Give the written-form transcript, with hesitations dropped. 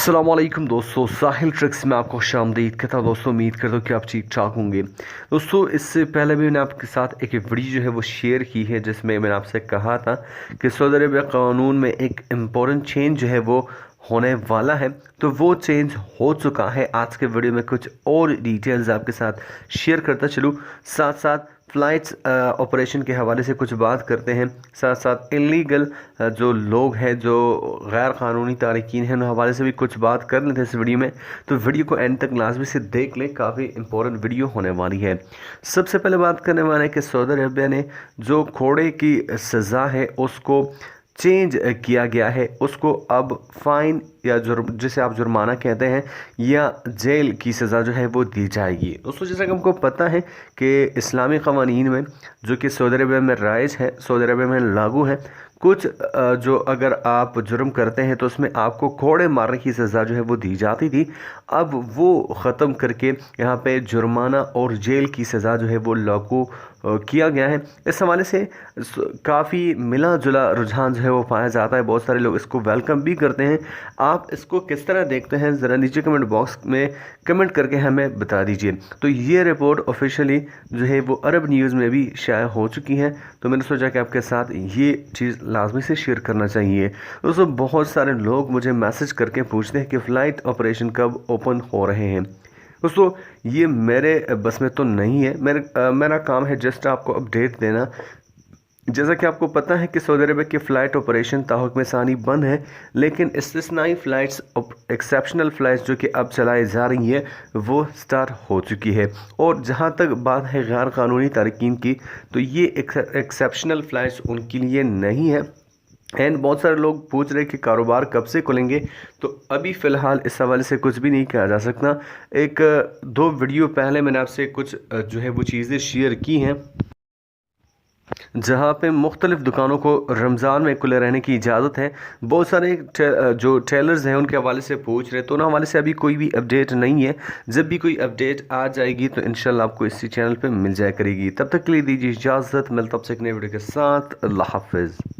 अस्सलामुअलैकुम दोस्तों, साहिल ट्रिक्स में आपको खुशामदीद कहता हूँ। दोस्तों उम्मीद करता हूँ कि आप ठीक ठाक होंगे। दोस्तों इससे पहले भी मैंने आपके साथ एक वीडियो जो है वो शेयर की है, जिसमें मैंने आपसे कहा था कि सऊदी अरबिया कानून में एक इम्पोर्टेंट चेंज जो है वो होने वाला है। तो वो चेंज हो चुका है। आज के वीडियो में कुछ और डिटेल्स आपके साथ शेयर करता चलूँ, साथ साथ फ़्लाइट्स ऑपरेशन के हवाले से कुछ बात करते हैं, साथ साथ इलीगल जो लोग हैं, जो गैर क़ानूनी तारकीन हैं, उन हवाले से भी कुछ बात कर लेते हैं इस वीडियो में। तो वीडियो को एंड तक लाजमी से देख लें, काफ़ी इंपॉर्टेंट वीडियो होने वाली है। सबसे पहले बात करने वाले हैं कि सऊदी अरबिया ने जो घोड़े की सज़ा है उसको चेंज किया गया है। उसको अब फ़ाइन या जिसे आप जुर्माना कहते हैं या जेल की सज़ा जो है वो दी जाएगी। दोस्तों जैसा कि हमको पता है कि इस्लामी क़वानीन में जो कि सऊदी अरबिया में राइज है, सऊदी अरबिया में लागू है, कुछ जो अगर आप जुर्म करते हैं तो उसमें आपको घोड़े मारने की सज़ा जो है वो दी जाती थी। अब वो ख़त्म करके यहाँ पे जुर्माना और जेल की सज़ा जो है वो लागू किया गया है। इस हवाले से काफ़ी मिला जुला रुझान जो है वो पाया जाता है। बहुत सारे लोग इसको वेलकम भी करते हैं। आप इसको किस तरह देखते हैं, ज़रा नीचे कमेंट बॉक्स में कमेंट करके हमें बता दीजिए। तो ये रिपोर्ट ऑफिशियली जो है वो अरब न्यूज़ में भी शाया हो चुकी है, तो मैंने सोचा कि आपके साथ ये चीज़ लाजमी से शेयर करना चाहिए। दोस्तों बहुत सारे लोग मुझे मैसेज करके पूछते हैं कि फ़्लाइट ऑपरेशन कब ओपन हो रहे हैं। दोस्तों ये मेरे बस में तो नहीं है। मेरा काम है जस्ट आपको अपडेट देना। जैसा कि आपको पता है कि सऊदी अरबिया की फ़्लाइट ऑपरेशन ताहुक्म सानी बंद है, लेकिन इस्तिस्नाई फ़्लाइट्स, एक्सेप्शनल फ़्लाइट्स जो कि अब चलाई जा रही है वो स्टार्ट हो चुकी है। और जहां तक बात है गैर कानूनी तारकीन की, तो ये एक्सेप्शनल फ़्लाइट्स उनके लिए नहीं है। एंड बहुत सारे लोग पूछ रहे हैं कि कारोबार कब से खुलेंगे, तो अभी फ़िलहाल इस हवाले से कुछ भी नहीं कहा जा सकता। एक दो वीडियो पहले मैंने आपसे कुछ जो है वो चीज़ें शेयर की हैं, जहाँ पे मुख्तलिफ दुकानों को रमज़ान में खुले रहने की इजाज़त है। बहुत सारे जो टेलर्स हैं उनके हवाले से पूछ रहे, तो उन हवाले से अभी कोई भी अपडेट नहीं है। जब भी कोई अपडेट आ जाएगी तो इंशाल्लाह आपको इसी चैनल पे मिल जाया करेगी। तब तक के लिए दीजिए इजाज़त, मिलता आपसे एक नए वीडियो के साथ। अल्लाह हाफ़िज़।